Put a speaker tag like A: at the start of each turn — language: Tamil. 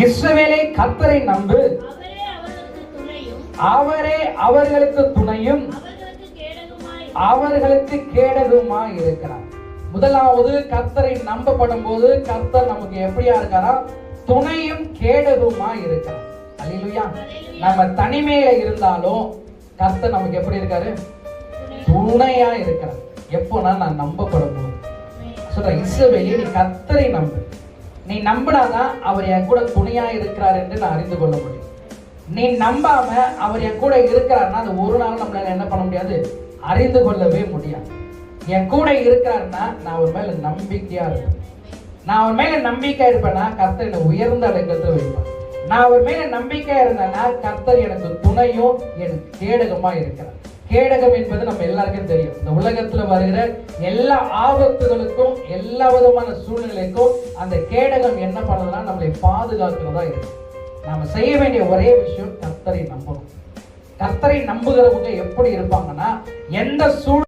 A: இஸ்ரவேலே கர்த்தரை நம்பு, அவரே அவர்களுக்கு துணையும் அவர்களுக்கு கேடகமாய் இருக்கிறார். முதலாவது கர்த்தரை நம்பப்படும் போது கர்த்தர் நமக்கு எப்படியா இருக்காரா? துணையும் கேடகமாய் இருக்கிறார். அல்லேலூயா. நம்ம தனிமையில இருந்தாலும் கர்த்தர் நமக்கு எப்படி இருக்காரு? துணையா இருக்கிறார். எப்போனா நான் நம்பப்படும் போது சொல்ற, இஸ்ரவேலே நீ கர்த்தரை நம்பு, நீ நம்பினாதான் அவர் என் கூட துணையா இருக்கிறார் என்று நான் அறிந்து கொள்ள முடியும். நீ நம்பாம அவர் என் கூட இருக்கிறார்னா அது ஒரு நாள் நம்மளால என்ன பண்ண முடியாது, அறிந்து கொள்ளவே முடியாது. என் கூட இருக்கிறாருன்னா நான் அவர் மேல நம்பிக்கையா இருப்பேன். நான் அவர் மேல நம்பிக்கை இருப்பேன்னா கர்த்தர் என்னை உயர்ந்த அடைக்கலத்தில் வைப்பார். நான் அவர் மேல நம்பிக்கையா இருந்தேன்னா கர்த்தர் எனக்கு துணையும் எனக்கு கேடகமா இருக்கிறார். கேடகம் என்பது நம்ம எல்லாருக்கும் தெரியும். இந்த உலகத்துல வருகிற எல்லா ஆபத்துகளுக்கும் எல்லா விதமான சூழ்நிலைக்கும் அந்த கேடகம் என்ன பண்ணதுன்னா நம்மளை பாதுகாக்கிறதா இருக்கு. நாம செய்ய வேண்டிய ஒரே விஷயம் கர்த்தரை நம்பணும். கர்த்தரை நம்புகிறவங்க எப்படி இருப்பாங்கன்னா எந்த சூழ்